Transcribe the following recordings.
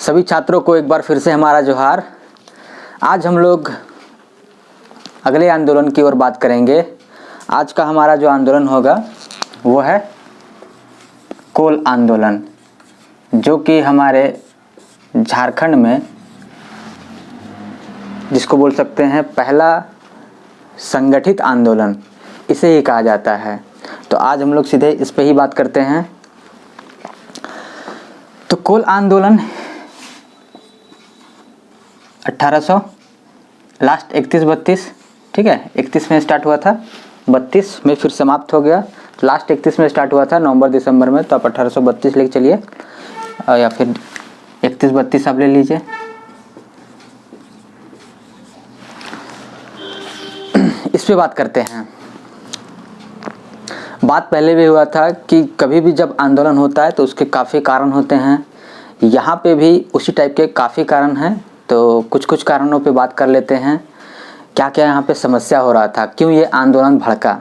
सभी छात्रों को एक बार फिर से हमारा जोहार। आज हम लोग अगले आंदोलन की ओर बात करेंगे। आज का हमारा जो आंदोलन होगा वो है कोल आंदोलन, जो कि हमारे झारखंड में जिसको बोल सकते हैं पहला संगठित आंदोलन, इसे ही कहा जाता है। तो आज हम लोग सीधे इस पे ही बात करते हैं। तो कोल आंदोलन 1800 लास्ट 31-32, ठीक है, 31 में स्टार्ट हुआ था, 32 में फिर समाप्त हो गया। लास्ट 31 में स्टार्ट हुआ था नवंबर-दिसंबर में, तो आप 1832 लेके चलिए या फिर 31-32 आप ले लीजिए। इस पे बात करते हैं। बात पहले भी हुआ था कि कभी भी जब आंदोलन होता है तो उसके काफ़ी कारण होते हैं। यहाँ पे भी उसी टाइप के काफ़ी कारण हैं, तो कुछ कारणों पे बात कर लेते हैं। क्या क्या यहाँ पे समस्या हो रहा था, क्यों ये आंदोलन भड़का।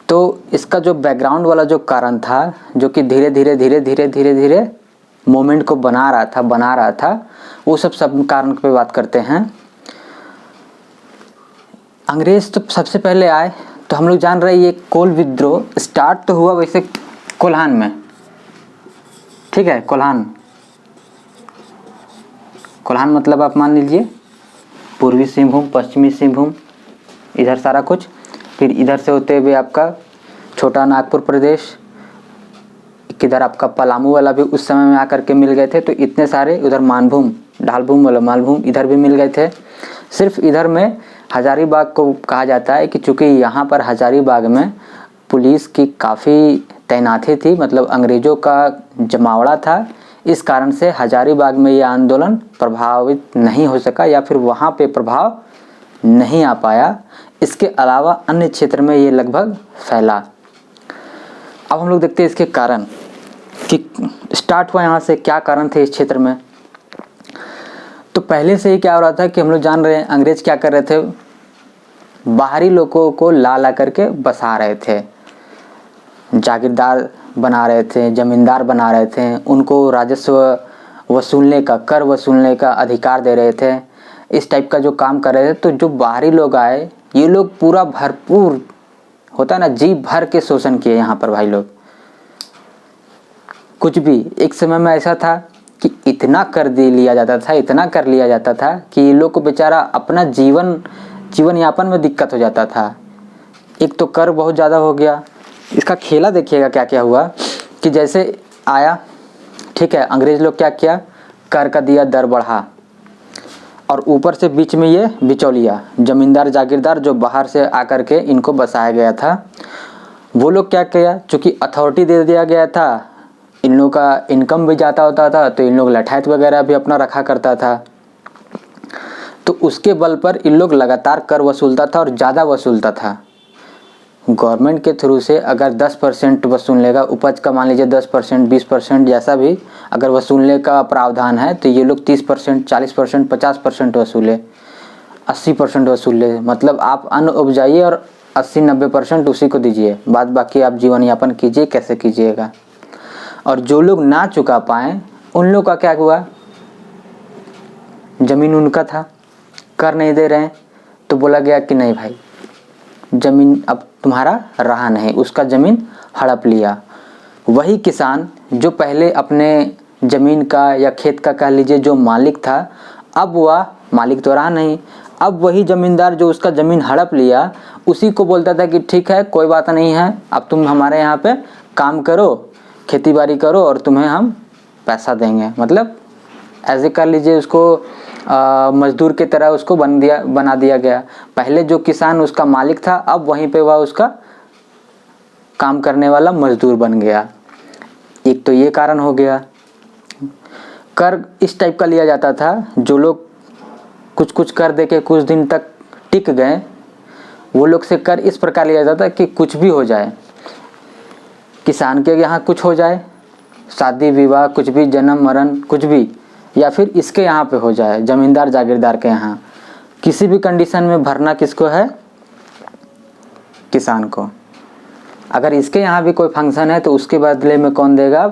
तो इसका जो बैकग्राउंड वाला जो कारण था, जो कि धीरे धीरे मोमेंट को बना रहा था, वो सब कारण पे बात करते हैं। अंग्रेज तो सबसे पहले आए, तो हम लोग जान रहे हैं ये कोल विद्रोह स्टार्ट तो हुआ वैसे कोल्हान में, ठीक है। कोल्हान मतलब आप मान लीजिए पूर्वी सिंहभूम, पश्चिमी सिंहभूम, इधर सारा कुछ। फिर इधर से होते हुए आपका छोटा नागपुर प्रदेश, किधर आपका पलामू वाला भी उस समय में आकर के मिल गए थे। तो इतने सारे, उधर मानभूम, ढालभूम वाला मालभूम इधर भी मिल गए थे। सिर्फ इधर में हजारीबाग को कहा जाता है कि चूँकि यहाँ पर हजारीबाग में पुलिस की काफ़ी तैनाती थी, मतलब अंग्रेज़ों का जमावड़ा था। इस कारण से हजारीबाग में ये आंदोलन प्रभावित नहीं हो सका, या फिर वहाँ पे प्रभाव नहीं आ पाया। इसके अलावा अन्य क्षेत्र में ये लगभग फैला। अब हम लोग देखते हैं इसके कारण कि स्टार्ट हुआ यहाँ से, क्या कारण थे इस क्षेत्र में। तो पहले से ही क्या हो रहा था कि हम लोग जान रहे हैं अंग्रेज क्या कर रहे थे, बाहरी लोगों को ला करके बसा रहे थे, जागीरदार बना रहे थे, जमींदार बना रहे थे, उनको राजस्व वसूलने का, कर वसूलने का अधिकार दे रहे थे। इस टाइप का जो काम कर रहे थे। तो जो बाहरी लोग आए, ये लोग पूरा भरपूर होता है ना, जी भर के शोषण किए यहाँ पर भाई लोग। कुछ भी एक समय में ऐसा था कि इतना कर लिया जाता था कि ये लोग को बेचारा अपना जीवन यापन में दिक्कत हो जाता था। एक तो कर बहुत ज़्यादा हो गया। इसका खेला देखिएगा क्या क्या हुआ कि जैसे आया, ठीक है, अंग्रेज लोग क्या किया, कर का दिया दर बढ़ा, और ऊपर से बीच में ये बिचौलिया जमींदार जागीरदार जो बाहर से आकर के इनको बसाया गया था, वो लोग क्या किया, चूँकि अथॉरिटी दे दिया गया था, इन लोगों का इनकम भी ज़्यादा होता था, तो इन लोग लठायत वगैरह भी अपना रखा करता था। तो उसके बल पर इन लोग लगातार कर वसूलता था और ज़्यादा वसूलता था। गवर्नमेंट के थ्रू से अगर 10% वसूल लेगा, उपज का मान लीजिए 10%, 20% जैसा भी अगर वसूलने का प्रावधान है, तो ये लोग 30%, 40%, 50% वसूले, 80% वसूले। मतलब आप अन्न उपजाइए और 80-90% उसी को दीजिए, बाद बाकी आप जीवन यापन कीजिए, कैसे कीजिएगा। और जो लोग ना चुका पाएँ उन लोग का क्या हुआ, ज़मीन उनका था, कर नहीं दे रहे हैं, तो बोला गया कि नहीं भाई ज़मीन अब तुम्हारा रहा नहीं, उसका ज़मीन हड़प लिया। वही किसान जो पहले अपने ज़मीन का या खेत का कह लीजिए जो मालिक था, अब वह मालिक तो रहा नहीं। अब वही ज़मींदार जो उसका ज़मीन हड़प लिया, उसी को बोलता था कि ठीक है, कोई बात नहीं है, अब तुम हमारे यहाँ पे काम करो, खेती बाड़ी करो और तुम्हें हम पैसा देंगे। मतलब ऐसे कर लीजिए, उसको मजदूर की तरह उसको बना दिया गया। पहले जो किसान उसका मालिक था, अब वहीं पे वह उसका काम करने वाला मजदूर बन गया। एक तो ये कारण हो गया। कर इस टाइप का लिया जाता था, जो लोग कुछ कर दे के कुछ दिन तक टिक गए, वो लोग से कर इस प्रकार लिया जाता कि कुछ भी हो जाए, किसान के यहाँ कुछ हो जाए, शादी विवाह कुछ भी, जन्म मरण कुछ भी, या फिर इसके यहाँ पे हो जाए, जमींदार जागीरदार के यहाँ, किसी भी कंडीशन में भरना किसको है, किसान को। अगर इसके यहाँ भी कोई फंक्शन है तो उसके बदले में कौन देगा,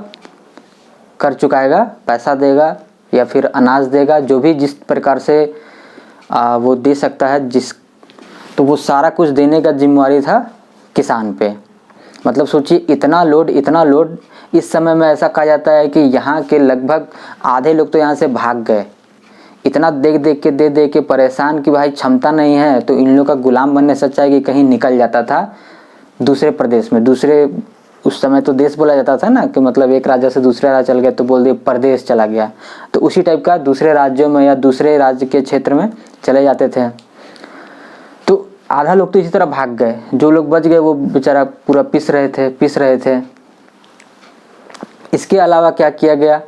कर चुकाएगा, पैसा देगा, या फिर अनाज देगा, जो भी जिस प्रकार से वो दे सकता है तो वो सारा कुछ देने का जिम्मेवारी था किसान पे। मतलब सोचिए इतना लोड इस समय में ऐसा कहा जाता है कि यहाँ के लगभग आधे लोग तो यहाँ से भाग गए। इतना दे के परेशान कि भाई क्षमता नहीं है, तो इन लोग का गुलाम बनने से अच्छा है कि कहीं निकल जाता था दूसरे प्रदेश में। उस समय तो देश बोला जाता था ना, कि मतलब एक राज्य से दूसरे राज्य चल गया तो बोल दिए प्रदेश चला गया। तो उसी टाइप का दूसरे राज्यों में या दूसरे राज्य के क्षेत्र में चले जाते थे। तो आधा लोग तो इसी तरह भाग गए, जो लोग बच गए वो बेचारा पूरा पिस रहे थे। इसके अलावा क्या किया गया,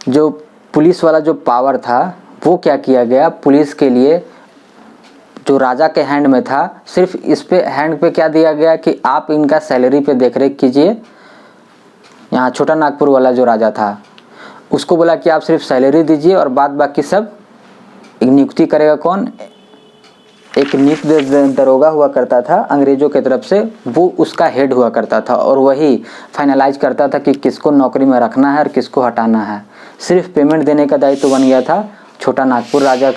जो पुलिस वाला जो पावर था वो क्या किया गया, पुलिस के लिए जो राजा के हैंड में था, सिर्फ इस पे हैंड पे क्या दिया गया कि आप इनका सैलरी पे देख रेख कीजिए। यहाँ छोटा नागपुर वाला जो राजा था उसको बोला कि आप सिर्फ सैलरी दीजिए और बाद बाकी सब नियुक्ति करेगा कौन, एक नियुक्त दरोगा हुआ करता था अंग्रेजों की तरफ से, वो उसका हेड हुआ करता था और वही फाइनलाइज करता था कि किसको नौकरी में रखना है और किसको हटाना है। सिर्फ पेमेंट देने का दायित्व बन गया था छोटा नागपुर राजा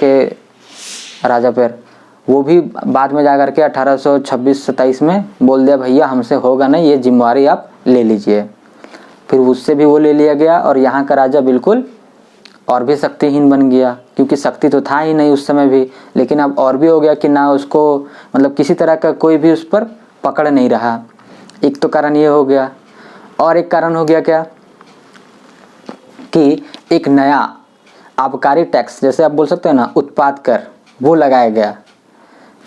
पर। वो भी बाद में जाकर के 1826-27 में बोल दिया भैया हमसे होगा नहीं, ये जिम्मेवारी आप ले लीजिए। फिर उससे भी वो ले लिया गया और यहाँ का राजा बिल्कुल और भी शक्तिहीन बन गया, क्योंकि शक्ति तो था ही नहीं उस समय भी, लेकिन अब और भी हो गया कि ना उसको मतलब किसी तरह का कोई भी उस पर पकड़ नहीं रहा। एक तो कारण ये हो गया, और एक कारण हो गया क्या कि एक नया आबकारी टैक्स, जैसे आप बोल सकते हैं ना उत्पाद कर, वो लगाया गया।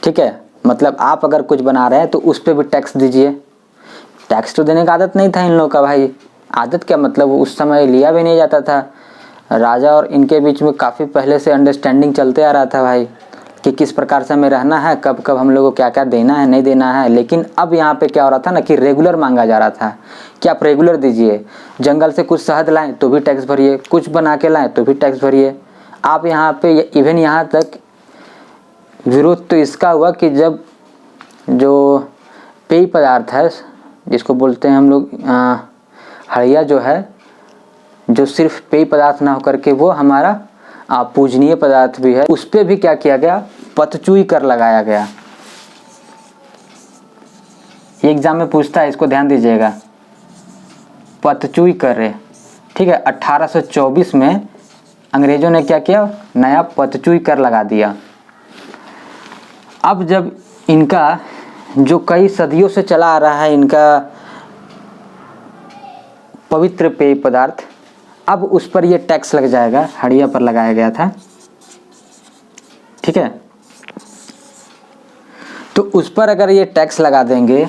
ठीक है, मतलब आप अगर कुछ बना रहे हैं तो उस पर भी टैक्स दीजिए। टैक्स तो देने का आदत नहीं था इन लोगों का भाई, आदत क्या मतलब उस समय लिया भी नहीं जाता था। राजा और इनके बीच में काफ़ी पहले से अंडरस्टैंडिंग चलते आ रहा था भाई, कि किस प्रकार से हमें रहना है, कब कब हम लोगों को क्या क्या देना है नहीं देना है। लेकिन अब यहाँ पे क्या हो रहा था ना कि रेगुलर मांगा जा रहा था कि आप रेगुलर दीजिए। जंगल से कुछ शहद लाएं तो भी टैक्स भरिए, कुछ बना के लाएं तो भी टैक्स भरिए। आप यहाँ पे इवन यहाँ तक विरोध तो इसका हुआ कि जब जो पेय पदार्थ है जिसको बोलते हैं हम लोग हड़िया जो है, जो सिर्फ पेय पदार्थ ना होकर के वो हमारा पूजनीय पदार्थ भी है, उस पर भी क्या किया गया, पतचूई कर लगाया गया। ये एग्जाम में पूछता है, इसको ध्यान दीजिएगा, पतचूई कर रहे। ठीक है, 1824 में अंग्रेजों ने क्या किया, नया पतचूई कर लगा दिया। अब जब इनका जो कई सदियों से चला आ रहा है इनका पवित्र पेय पदार्थ, अब उस पर ये टैक्स लग जाएगा, हड़िया पर लगाया गया था। ठीक है, तो उस पर अगर ये टैक्स लगा देंगे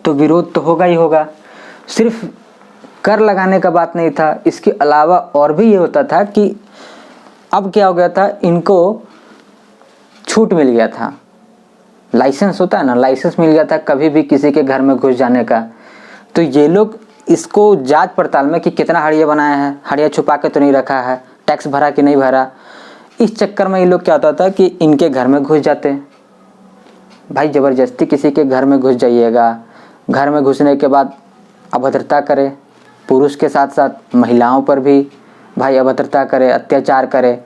तो विरोध तो होगा ही होगा। सिर्फ कर लगाने का बात नहीं था, इसके अलावा और भी ये होता था कि अब क्या हो गया था, इनको छूट मिल गया था, लाइसेंस होता है ना, लाइसेंस मिल गया था कभी भी किसी के घर में घुस जाने का। तो ये लोग इसको जांच पड़ताल में कि कितना हड़िया बनाया है, हड़िया छुपा के तो नहीं रखा है, टैक्स भरा कि नहीं भरा, इस चक्कर में ये लोग क्या होता था कि इनके घर में घुस जाते। भाई ज़बरदस्ती किसी के घर में घुस जाइएगा, घर में घुसने के बाद अभद्रता करे, पुरुष के साथ साथ महिलाओं पर भी भाई अभद्रता करे, अत्याचार करे,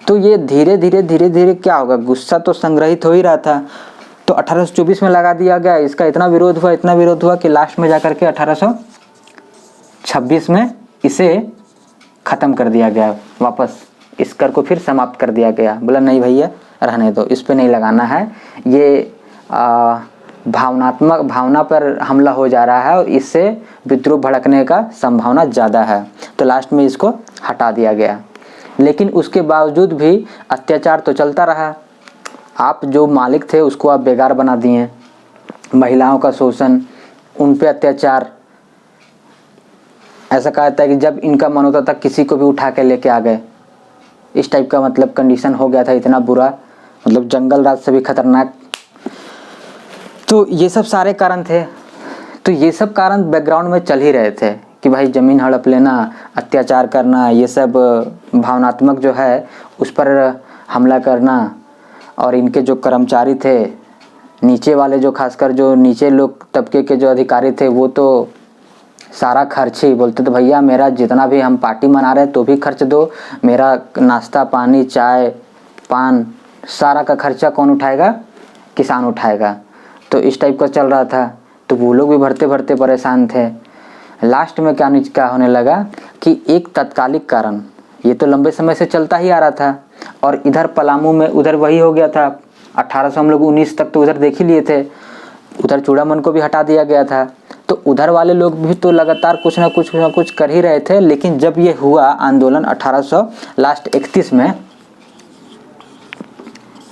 तो ये धीरे धीरे क्या होगा, गुस्सा तो संग्रहित हो ही रहा था। तो 1824 में लगा दिया गया, इसका इतना विरोध हुआ कि लास्ट में जाकर के 1826 में इसे ख़त्म कर दिया गया, वापस इस कर को फिर समाप्त कर दिया गया। बोला नहीं भैया रहने दो, इस पे नहीं लगाना है, ये भावना पर हमला हो जा रहा है और इससे विद्रोह भड़कने का संभावना ज़्यादा है। तो लास्ट में इसको हटा दिया गया, लेकिन उसके बावजूद भी अत्याचार तो चलता रहा। आप जो मालिक थे उसको आप बेकार बना दिए, महिलाओं का शोषण, उन पे अत्याचार। ऐसा कहा जाता है कि जब इनका मन होता था किसी को भी उठा के लेके आ गए, इस टाइप का मतलब कंडीशन हो गया था, इतना बुरा, मतलब जंगल राज से भी खतरनाक। तो ये सब सारे कारण थे। तो ये सब कारण बैकग्राउंड में चल ही रहे थे कि भाई ज़मीन हड़प लेना, अत्याचार करना, ये सब भावनात्मक जो है उस पर हमला करना। और इनके जो कर्मचारी थे, नीचे वाले जो खासकर जो नीचे लोग तबके के जो अधिकारी थे, वो तो सारा खर्च ही, बोलते तो भैया मेरा जितना भी हम पार्टी मना रहे हैं तो भी खर्च दो, मेरा नाश्ता पानी चाय पान सारा का खर्चा कौन उठाएगा? किसान उठाएगा। तो इस टाइप का चल रहा था। तो वो लोग भी भरते भरते परेशान थे। लास्ट में क्या होने लगा कि एक तात्कालिक कारण, ये तो लंबे समय से चलता ही आ रहा था, और इधर पलामू में उधर वही हो गया था। 1800 हम लोग 19 तक तो उधर देख ही लिए थे, उधर चूड़ामन को भी हटा दिया गया था। तो उधर वाले लोग भी तो लगातार कुछ ना कुछ कर ही रहे थे। लेकिन जब ये हुआ आंदोलन 1800 लास्ट 31 में,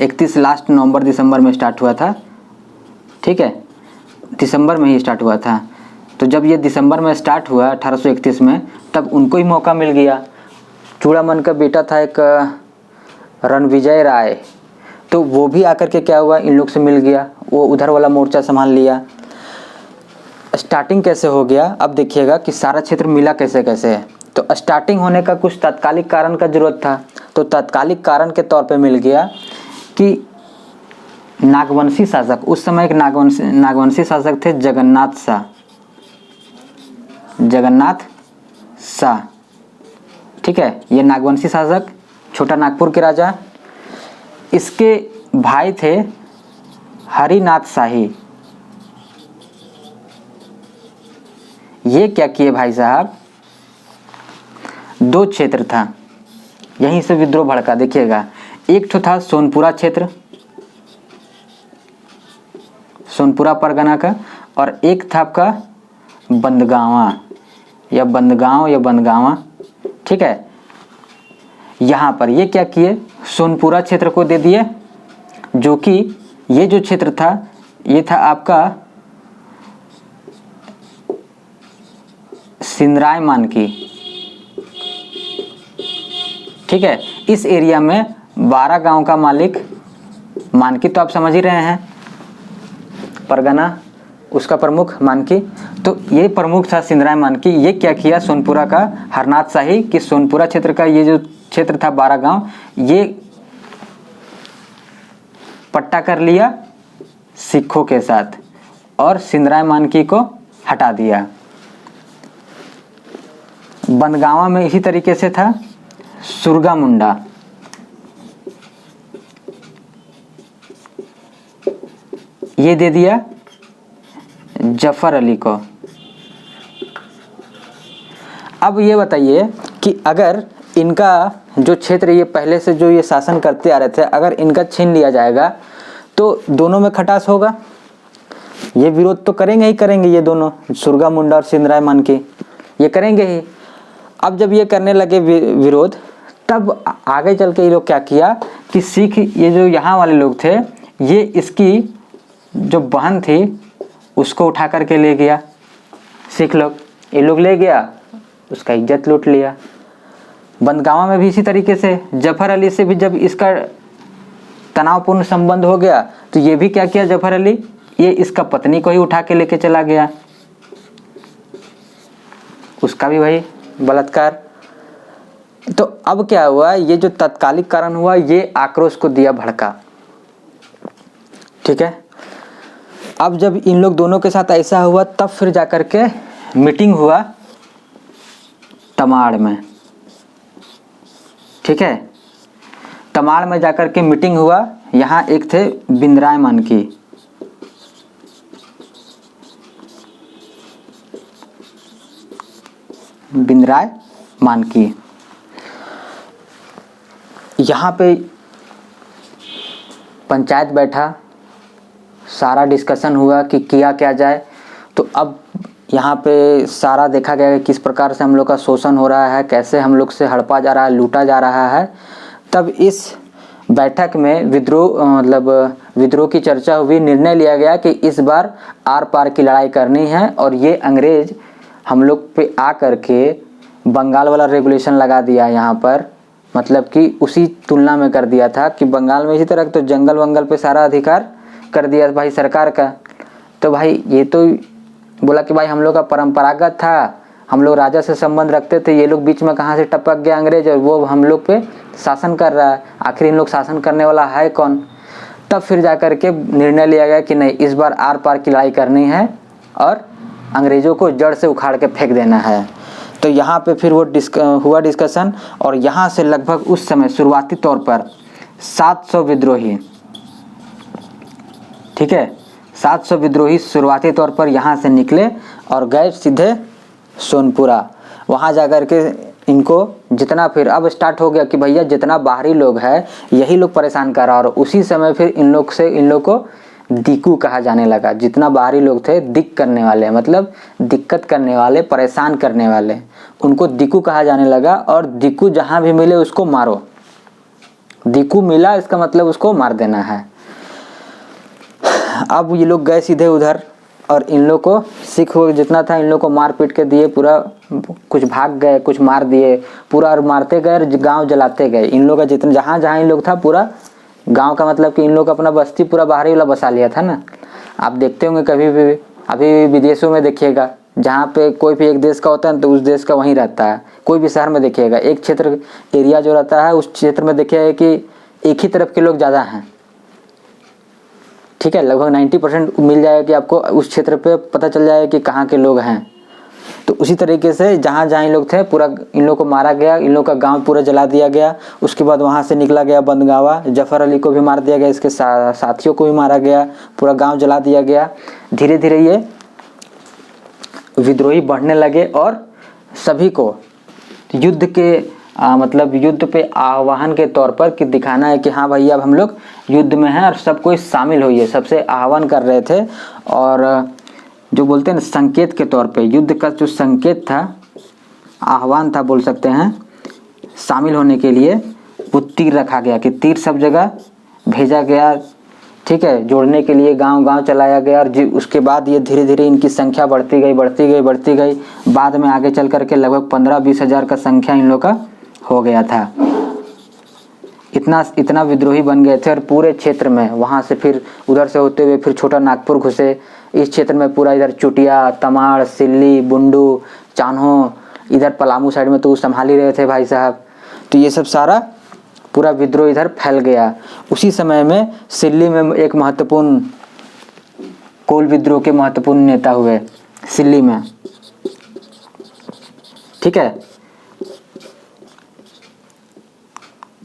31 लास्ट नवंबर दिसंबर में स्टार्ट हुआ था, ठीक है, दिसंबर में ही स्टार्ट हुआ था। तो जब ये दिसंबर में स्टार्ट हुआ 1831 में, तब उनको ही मौका मिल गया। चूड़ामन का बेटा था एक रणविजय राय, तो वो भी आकर के क्या हुआ, इन लोग से मिल गया, वो उधर वाला मोर्चा संभाल लिया। स्टार्टिंग कैसे हो गया अब देखिएगा कि सारा क्षेत्र मिला कैसे कैसे है। तो स्टार्टिंग होने का कुछ तात्कालिक कारण का जरूरत था। तो तात्कालिक कारण के तौर पे मिल गया कि नागवंशी शासक, उस समय एक नागवंशी शासक थे जगन्नाथ शाह, ठीक है। ये नागवंशी शासक, छोटा नागपुर के राजा, इसके भाई थे हरिनाथ शाही। ये क्या किए भाई साहब, दो क्षेत्र था, यहीं से विद्रोह भड़का। देखिएगा, एक तो था सोनपुरा क्षेत्र, सोनपुरा परगना का, और एक था आपका बंदगांवा, ठीक है। यहाँ पर ये क्या किए, सोनपुरा क्षेत्र को दे दिए, जो कि ये जो क्षेत्र था ये था आपका सिंदराय मानकी, ठीक है। इस एरिया में 12 गांव का मालिक मानकी, तो आप समझ ही रहे हैं, परगना उसका प्रमुख मानकी। तो ये प्रमुख था सिंदराय मानकी। ये क्या किया सोनपुरा का हरनाथ शाही, कि सोनपुरा क्षेत्र का ये जो क्षेत्र था 12 गांव, ये पट्टा कर लिया सिखों के साथ, और सिंदराय मानकी को हटा दिया। बनगांवा में इसी तरीके से था सुरगा मुंडा, ये दे दिया जफर अली को। अब ये बताइए कि अगर इनका जो क्षेत्र ये पहले से जो ये शासन करते आ रहे थे, अगर इनका छीन लिया जाएगा तो दोनों में खटास होगा, ये विरोध तो करेंगे ही करेंगे, ये दोनों सुरगा मुंडा और सिंदराय मानकी ये करेंगे ही। अब जब ये करने लगे विरोध, तब आगे चल के ये लोग क्या किया कि सिख, ये जो यहाँ वाले लोग थे, ये इसकी जो बहन थी उसको उठा करके ले गया, सिख लोग, ये लोग ले गया, उसका इज्जत लूट लिया। बंदगांवा में भी इसी तरीके से जफर अली से भी जब इसका तनावपूर्ण संबंध हो गया, तो ये भी क्या किया जफर अली, ये इसका पत्नी को ही उठा के लेके चला गया, उसका भी वही बलात्कार। तो अब क्या हुआ, ये जो तात्कालिक कारण हुआ, ये आक्रोश को दिया भड़का, ठीक है। अब जब इन लोग दोनों के साथ ऐसा हुआ, तब फिर जाकर के मीटिंग हुआ तमाड़ में, ठीक है। तमाड़ में जाकर के मीटिंग हुआ। यहाँ एक थे बिंद्राय मानकी, यहाँ पे पंचायत बैठा, सारा डिस्कशन हुआ कि किया क्या जाए। तो अब यहाँ पे सारा देखा गया कि किस प्रकार से हम लोग का शोषण हो रहा है, कैसे हम लोग से हड़पा जा रहा है, लूटा जा रहा है। तब इस बैठक में विद्रोह की चर्चा हुई। निर्णय लिया गया कि इस बार आर पार की लड़ाई करनी है, और ये अंग्रेज हम लोग पे आ करके बंगाल वाला रेगुलेशन लगा दिया यहाँ पर, मतलब कि उसी तुलना में कर दिया था कि बंगाल में इसी तरह तो जंगल वंगल पे सारा अधिकार कर दिया भाई सरकार का। तो भाई ये तो बोला कि भाई हम लोग का परंपरागत था, हम लोग राजा से संबंध रखते थे, ये लोग बीच में कहाँ से टपक गया अंग्रेज, और वो हम लोग पे शासन कर रहा है, आखिर इन लोग शासन करने वाला है कौन। तब फिर जा कर के निर्णय लिया गया कि नहीं, इस बार आर पार की लड़ाई करनी है, और अंग्रेज़ों को जड़ से उखाड़ के फेंक देना है। तो यहाँ पे फिर वो हुआ डिस्कशन, और यहाँ से लगभग उस समय शुरुआती तौर पर 700 विद्रोही, ठीक है, 700 विद्रोही शुरुआती तौर पर यहाँ से निकले और गए सीधे सोनपुरा। वहाँ जाकर के इनको जितना फिर अब स्टार्ट हो गया कि भैया जितना बाहरी लोग है यही लोग परेशान कर रहा, और उसी समय फिर इन लोग को दिक्कू कहा जाने लगा। जितना बाहरी लोग थे दिक्क करने वाले, मतलब दिक्कत करने वाले, परेशान करने वाले, उनको दिक्कू कहा जाने लगा। और दिक्कू जहाँ भी मिले उसको मारो, दिक्कू मिला इसका मतलब उसको मार देना है। अब ये लोग गए सीधे उधर, और इन लोग को सिख जितना था इन लोग को मार पीट के दिए, पूरा कुछ भाग गए, कुछ मार दिए, पूरा और मारते गए और गांव जलाते गए। इन लोग का जितना जहाँ जहाँ इन लोग था पूरा गांव का, मतलब कि इन लोग अपना बस्ती पूरा बाहरी वाला बसा लिया था ना। आप देखते होंगे कभी भी, अभी विदेशों में देखिएगा, जहाँ पे कोई भी एक देश का होता है तो उस देश का वहीं रहता है। कोई भी शहर में देखिएगा, एक क्षेत्र एरिया जो रहता है उस क्षेत्र में देखिएगा कि एक ही तरफ के लोग ज़्यादा हैं, ठीक है, लगभग 90% मिल जाएगा कि आपको उस क्षेत्र पे पता चल जाएगा कि कहाँ के लोग हैं। तो उसी तरीके से जहाँ जहाँ इन लोग थे पूरा इन लोग को मारा गया, इन लोग का गांव पूरा जला दिया गया। उसके बाद वहाँ से निकला गया बंदगावा, जफ़र अली को भी मार दिया गया, इसके साथियों को भी मारा गया, पूरा गांव जला दिया गया। धीरे धीरे ये विद्रोही बढ़ने लगे और सभी को युद्ध के मतलब युद्ध पे आह्वान के तौर पर कि दिखाना है कि हाँ भाई अब हम लोग युद्ध में हैं और सब कोई शामिल होइए, सबसे आह्वान कर रहे थे। और जो बोलते हैं ना संकेत के तौर पे, युद्ध का जो संकेत था, आह्वान था बोल सकते हैं, शामिल होने के लिए वो तीर रखा गया कि तीर सब जगह भेजा गया, ठीक है, जोड़ने के लिए गांव गांव चलाया गया। और उसके बाद ये धीरे धीरे इनकी संख्या बढ़ती गई। बाद में आगे चल करके लगभग 15-20 हज़ार का संख्या इन लोग का हो गया था। इतना विद्रोही बन गए थे। और पूरे क्षेत्र में वहाँ से फिर उधर से होते हुए फिर छोटा नागपुर घुसे, इस क्षेत्र में पूरा इधर चुटिया, तमाड़, सिल्ली, बुंडू, चान्हो, इधर पलामू साइड में तो संभाल ही रहे थे भाई साहब। तो ये सब सारा पूरा विद्रोह इधर फैल गया। उसी समय में सिल्ली में एक महत्वपूर्ण कोल विद्रोह के महत्वपूर्ण नेता हुए सिल्ली में, ठीक है,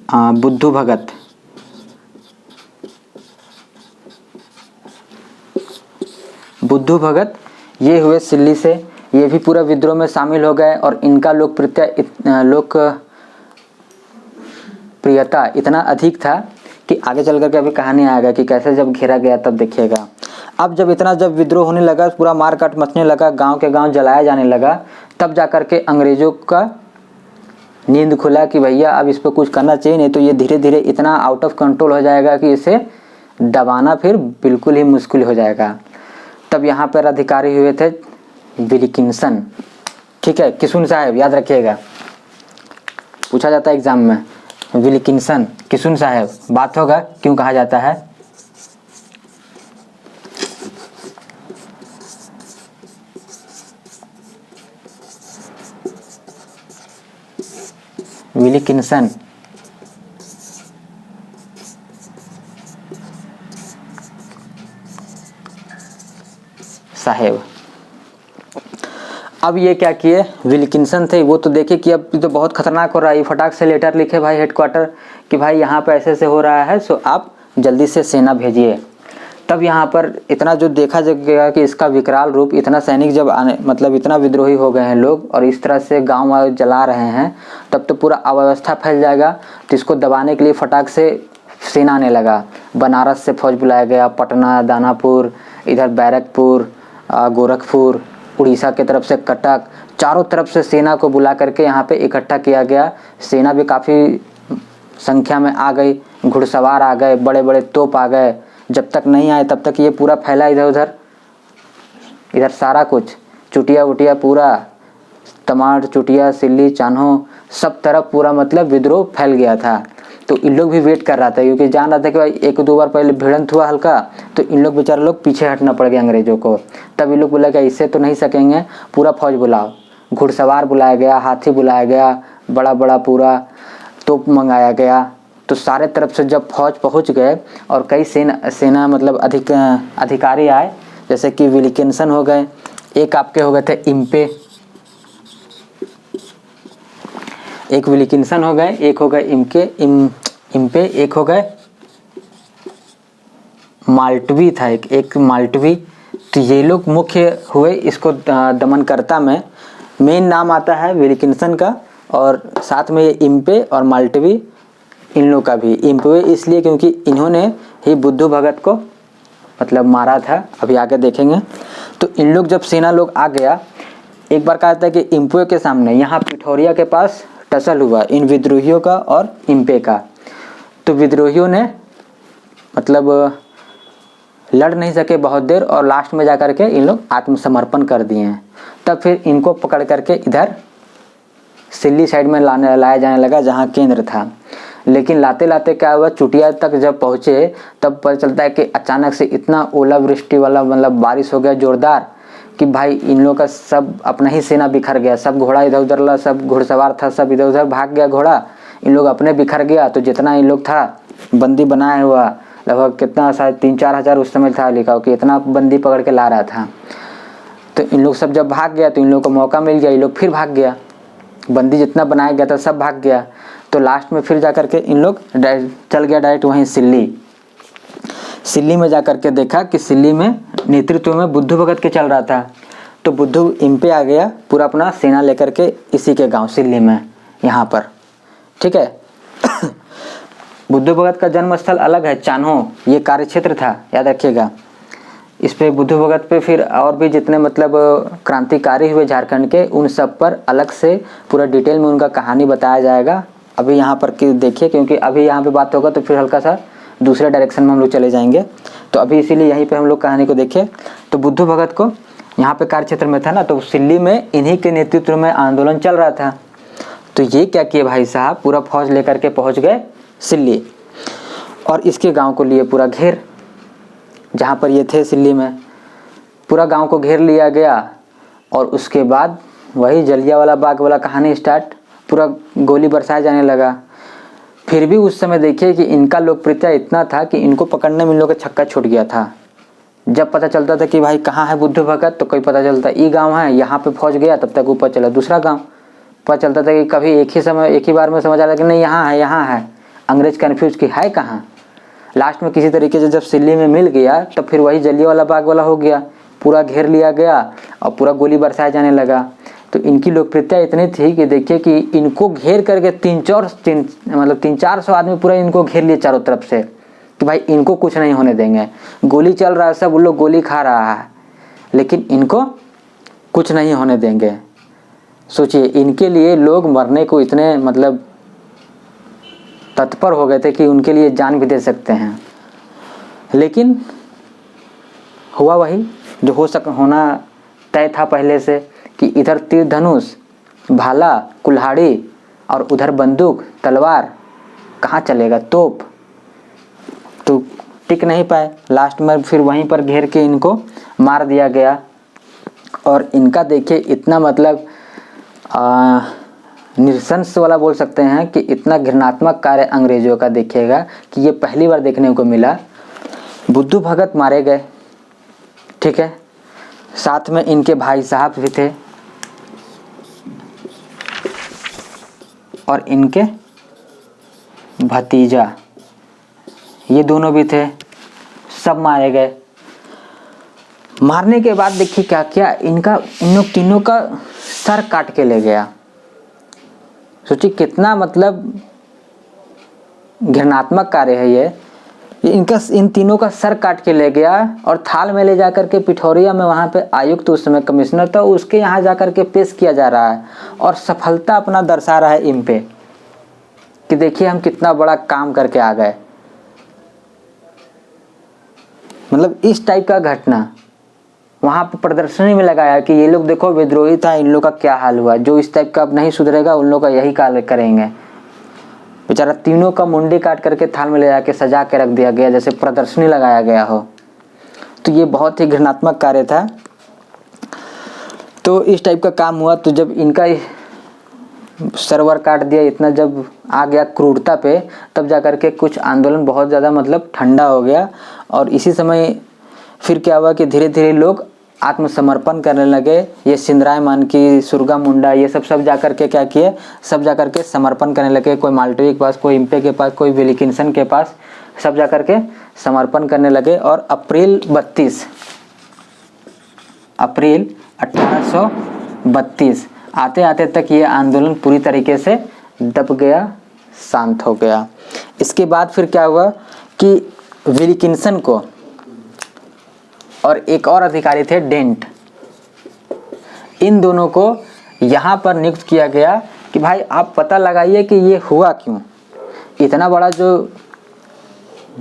बुद्धू भगत। बुद्धू भगत ये हुए सिल्ली से, ये भी पूरा विद्रोह में शामिल हो गए। और इनका लोकप्रियता इतना अधिक था कि आगे चल करके अभी कहानी आएगा कि कैसे जब घेरा गया तब देखिएगा। अब जब विद्रोह होने लगा, पूरा मारकाट मचने लगा, गांव के गांव जलाया जाने लगा, तब जाकर के अंग्रेजों का नींद खुला कि भैया अब इस पर कुछ करना चाहिए, नहीं तो ये धीरे धीरे इतना आउट ऑफ कंट्रोल हो जाएगा कि इसे दबाना फिर बिल्कुल ही मुश्किल हो जाएगा। तब यहाँ पर अधिकारी हुए थे विल्किंसन, ठीक है, किशुन साहब, याद रखिएगा, पूछा जाता है एग्जाम में, विल्किंसन, किशुन साहब, बात होगा क्यों कहा जाता है। विल्किंसन साहेब। अब ये क्या किए, विल्किंसन थे वो तो देखे कि अब तो बहुत खतरनाक हो रहा है, ये फटाक से लेटर लिखे भाई हेडक्वार्टर कि भाई यहाँ पे ऐसे हो रहा है, सो आप जल्दी से सेना भेजिए। तब यहाँ पर इतना जो देखा गया कि इसका विकराल रूप, इतना सैनिक जब आने, मतलब इतना विद्रोही हो गए हैं लोग और इस तरह से गाँव जला रहे हैं, तब तो पूरा अव्यवस्था फैल जाएगा। तो इसको दबाने के लिए फटाक से सेना आने लगा। बनारस से फौज बुलाया गया, पटना, दानापुर, इधर बैरकपुर, गोरखपुर, उड़ीसा के तरफ से कटक, चारों तरफ से सेना को बुला करके यहाँ पे इकट्ठा किया गया। सेना भी काफ़ी संख्या में आ गई, घुड़सवार आ गए, बड़े बड़े तोप आ गए। जब तक नहीं आए तब तक ये पूरा फैला इधर उधर, इधर सारा कुछ चुटिया उटिया पूरा, तमाड़, चुटिया, सिल्ली, चान्हो, सब तरफ पूरा मतलब विद्रोह फैल गया था। तो इन लोग भी वेट कर रहा था क्योंकि जान रहा था कि भाई 1-2 बार पहले भिड़ंत हुआ हल्का, तो इन लोग बेचारे लोग पीछे हटना पड़ गया अंग्रेजों को। तब इन लोग बोला कि इससे तो नहीं सकेंगे, पूरा फौज बुलाओ। घुड़सवार बुलाया गया, हाथी बुलाया गया, बड़ा बड़ा पूरा तोप मंगाया गया। तो सारे तरफ से जब फौज पहुंच गए और कई सेना मतलब अधिकारी आए, जैसे कि विल्किंसन हो गए, एक आपके हो गए थे इम्पे, एक विल्किंसन हो गए, एक हो गए इम्पे, एक हो गए माल्टवी था, एक माल्टवी। तो ये लोग मुख्य हुए इसको दमनकर्ता में। मेन नाम आता है विल्किंसन का और साथ में ये इम्पे और माल्टवी, इन लोग का भी। इम्पे इसलिए क्योंकि इन्होंने ही बुद्धू भगत को मतलब मारा था, अभी आगे देखेंगे। तो इन लोग जब सेना लोग आ गया, एक बार कहा था कि इम्पे के सामने यहाँ पिठौरिया के पास टसल हुआ इन विद्रोहियों का और इम्पे का। तो विद्रोहियों ने मतलब लड़ नहीं सके बहुत देर और लास्ट में जाकर के इन लोग आत्मसमर्पण कर दिए हैं। तब फिर इनको पकड़ करके इधर सिल्ली साइड में लाया जाने लगा जहाँ केंद्र था। लेकिन लाते लाते क्या हुआ, चुटिया तक जब पहुँचे तब पता चलता है कि अचानक से इतना ओलावृष्टि वाला मतलब बारिश हो गया जोरदार कि भाई इन लोग का सब अपना ही सेना बिखर गया। सब घोड़ा इधर उधर ला, सब घुड़सवार था सब इधर उधर भाग गया घोड़ा, इन लोग अपने बिखर गया। तो जितना इन लोग था बंदी बनाया हुआ, लगभग कितना शायद 3-4 हज़ार उस समय था लिखा हो कि इतना बंदी पकड़ के ला रहा था। तो इन लोग सब जब भाग गया तो इन लोग को मौका मिल गया, इन लोग फिर भाग गया। बंदी जितना बनाया गया था सब भाग गया। तो लास्ट में फिर जाकर के इन लोग चल गया डायरेक्ट वहीं सिल्ली में जाकर के देखा कि सिल्ली में नेतृत्व में बुद्धू भगत के चल रहा था। तो बुद्धू इम्पे आ गया पूरा अपना सेना लेकर के इसी के गांव सिल्ली में यहाँ पर, ठीक है। बुद्धू भगत का जन्म स्थल अलग है, चान्हो ये कार्य क्षेत्र था, याद रखिएगा। इस पे बुद्धू भगत पे फिर और भी जितने मतलब क्रांतिकारी हुए झारखंड के, उन सब पर अलग से पूरा डिटेल में उनका कहानी बताया जाएगा। अभी यहाँ पर देखिए, क्योंकि अभी यहाँ पे बात होगा तो फिर हल्का सा दूसरे डायरेक्शन में हम लोग चले जाएंगे। तो अभी इसीलिए यहीं पे हम लोग कहानी को देखें। तो बुद्धू भगत को यहाँ पे कार्य क्षेत्र में था ना, तो सिल्ली में इन्हीं के नेतृत्व में आंदोलन चल रहा था। तो ये क्या किए भाई साहब, पूरा फौज लेकर के पहुँच गए सिल्ली और इसके गाँव को लिए पूरा घेर। जहाँ पर ये थे सिल्ली में पूरा गांव को घेर लिया गया और उसके बाद वही जलियांवाला बाग वाला कहानी स्टार्ट, पूरा गोली बरसाया जाने लगा। फिर भी उस समय देखिए कि इनका लोकप्रियता इतना था कि इनको पकड़ने में इन लोगों का छक्का छूट गया था। जब पता चलता था कि भाई कहाँ है बुद्धू भगत, तो कोई पता चलता ये गाँव है, यहाँ पे पहुँच गया, तब तक ऊपर चला दूसरा गाँव। पता चलता था कि कभी एक ही बार में समझ आता कि नहीं यहाँ है, अंग्रेज कन्फ्यूज कि है कहाँ। लास्ट में किसी तरीके से जब सिल्ली में मिल गया तब फिर वही जलियांवाला बाग वाला हो गया, पूरा घेर लिया गया और पूरा गोली बरसाया जाने लगा। तो इनकी लोकप्रियता इतनी थी कि देखिए कि इनको घेर करके 300-400 आदमी पूरा इनको घेर लिए चारों तरफ से कि भाई इनको कुछ नहीं होने देंगे। गोली चल रहा है, सब लोग गोली खा रहा है, लेकिन इनको कुछ नहीं होने देंगे। सोचिए, इनके लिए लोग मरने को इतने मतलब तत्पर हो गए थे कि उनके लिए जान भी दे सकते हैं। लेकिन हुआ वही जो होना तय था पहले से कि इधर तीर धनुष, भाला, कुल्हाड़ी और उधर बंदूक, तलवार, कहाँ चलेगा, तोप। तो टिक नहीं पाए, लास्ट में फिर वहीं पर घेर के इनको मार दिया गया। और इनका देखिए इतना मतलब निरसंस वाला बोल सकते हैं कि इतना घृणात्मक कार्य अंग्रेजों का देखिएगा कि ये पहली बार देखने को मिला। बुद्धू भगत मारे गए, ठीक है, साथ में इनके भाई साहब भी थे और इनके भतीजा, ये दोनों भी थे, सब मारे गए। मारने के बाद देखिए क्या किया, इन लोग तीनों का सर काट के ले गया। सोचिए कितना मतलब घृणात्मक कार्य है ये। इन तीनों का सर काट के ले गया और थाल में ले जाकर के पिठौरिया में, वहाँ पे आयुक्त उस समय कमिश्नर था, उसके यहाँ जाकर के पेश किया जा रहा है और सफलता अपना दर्शा रहा है इन पे कि देखिए हम कितना बड़ा काम करके आ गए। मतलब इस टाइप का घटना वहाँ पर प्रदर्शनी में लगाया कि ये लोग देखो विद्रोही था, इन लोग का क्या हाल हुआ, जो इस टाइप का अब नहीं सुधरेगा उन लोग का यही काल करेंगे। बेचारा तीनों का मुंडी काट करके थाल में ले जाके सजा के रख दिया गया, जैसे प्रदर्शनी लगाया गया हो। तो ये बहुत ही घृणात्मक कार्य था। तो इस टाइप का काम हुआ। तो जब इनका सरवर काट दिया, इतना जब आ गया क्रूरता पे, तब जा कर के कुछ आंदोलन बहुत ज़्यादा मतलब ठंडा हो गया। और इसी समय फिर क्या हुआ कि धीरे धीरे लोग आत्मसमर्पण करने लगे। ये सिंधराय मानकी, सुरगा मुंडा, ये सब जा कर के क्या किए, सब जा कर के समर्पण करने लगे। कोई माल्टवी के पास, कोई इम्पे के पास, कोई विल्किंसन के पास, सब जा कर के समर्पण करने लगे। और अप्रैल 1832 आते आते तक ये आंदोलन पूरी तरीके से दब गया, शांत हो गया। इसके बाद फिर क्या हुआ कि विल्किंसन को और एक और अधिकारी थे डेंट, इन दोनों को यहाँ पर नियुक्त किया गया कि भाई आप पता लगाइए कि ये हुआ क्यों, इतना बड़ा जो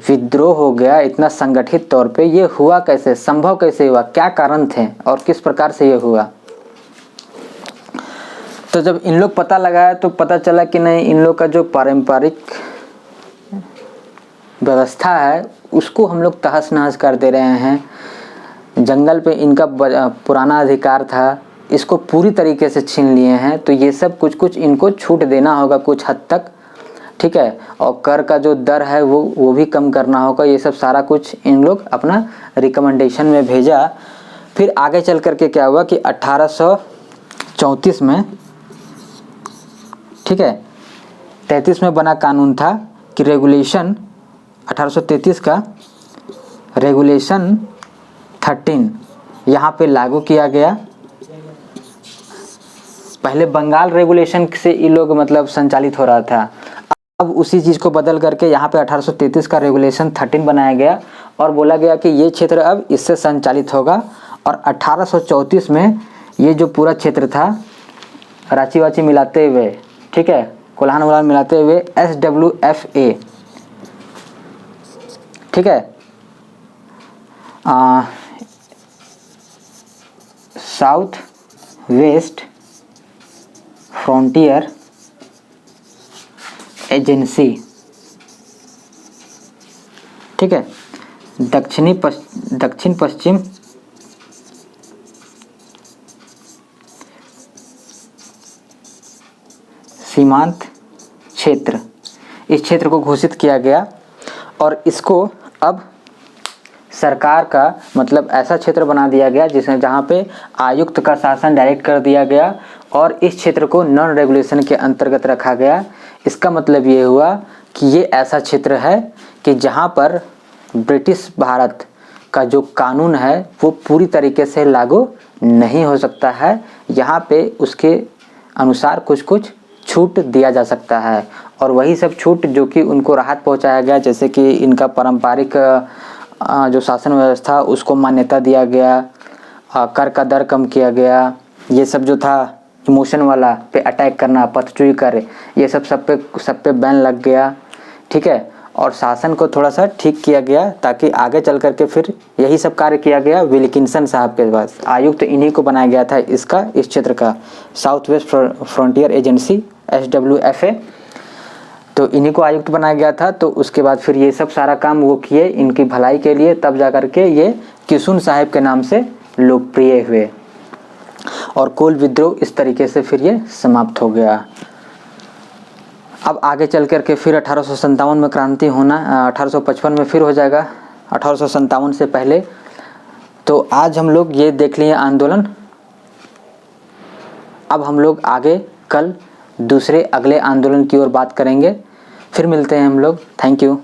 विद्रोह हो गया इतना संगठित तौर पे, ये हुआ कैसे, संभव कैसे हुआ, क्या कारण थे और किस प्रकार से ये हुआ। तो जब इन लोग पता लगाया तो पता चला कि नहीं, इन लोग का जो पारंपरिक व्यवस्था है उसको हम लोग तहस नहस कर दे रहे हैं। जंगल पे इनका पुराना अधिकार था, इसको पूरी तरीके से छीन लिए हैं। तो ये सब कुछ इनको छूट देना होगा कुछ हद तक, ठीक है। और कर का जो दर है वो भी कम करना होगा। ये सब सारा कुछ इन लोग अपना रिकमेंडेशन में भेजा। फिर आगे चल करके क्या हुआ कि 1834 में, ठीक है, 33 में बना कानून था कि रेगुलेशन 1833 का रेगुलेशन 13 यहाँ पे लागू किया गया। पहले बंगाल रेगुलेशन से ये लोग मतलब संचालित हो रहा था, अब उसी चीज़ को बदल करके यहाँ पे 1833 का रेगुलेशन 13 बनाया गया और बोला गया कि ये क्षेत्र अब इससे संचालित होगा। और 1834 में ये जो पूरा क्षेत्र था, रांची वाची मिलाते हुए, ठीक है, कोल्हान वोल्हान मिलाते हुए SWFA, ठीक है, साउथ वेस्ट फ्रंटियर एजेंसी, ठीक है, दक्षिण पश्चिम सीमांत क्षेत्र, इस क्षेत्र को घोषित किया गया। और इसको अब सरकार का मतलब ऐसा क्षेत्र बना दिया गया जिसमें जहाँ पे आयुक्त का शासन डायरेक्ट कर दिया गया और इस क्षेत्र को नॉन रेगुलेशन के अंतर्गत रखा गया। इसका मतलब ये हुआ कि ये ऐसा क्षेत्र है कि जहाँ पर ब्रिटिश भारत का जो कानून है वो पूरी तरीके से लागू नहीं हो सकता है। यहाँ पे उसके अनुसार कुछ छूट दिया जा सकता है और वही सब छूट जो कि उनको राहत पहुँचाया गया, जैसे कि इनका पारंपरिक जो शासन व्यवस्था उसको मान्यता दिया गया, कर का दर कम किया गया, ये सब जो था इमोशन वाला पे अटैक करना, पथचूई कर, ये सब पे बैन लग गया, ठीक है। और शासन को थोड़ा सा ठीक किया गया ताकि आगे चल करके फिर यही सब कार्य किया गया विल्किंसन साहब के पास। आयुक्त इन्हीं को बनाया गया था इस क्षेत्र का, south west frontier agency SWFA, तो इन्हीं को आयुक्त बनाया गया था। तो उसके बाद फिर ये सब सारा काम वो किए इनकी भलाई के लिए, तब जा कर के ये किशुन साहब के नाम से लोकप्रिय हुए और कोल विद्रोह इस तरीके से फिर ये समाप्त हो गया। अब आगे चल कर के फिर 1857 में क्रांति होना, 1855 में फिर हो जाएगा, 1857 से पहले। तो आज हम लोग ये देख लिए आंदोलन। अब हम लोग आगे कल दूसरे अगले आंदोलन की ओर बात करेंगे। फिर मिलते हैं हम लोग। Thank you.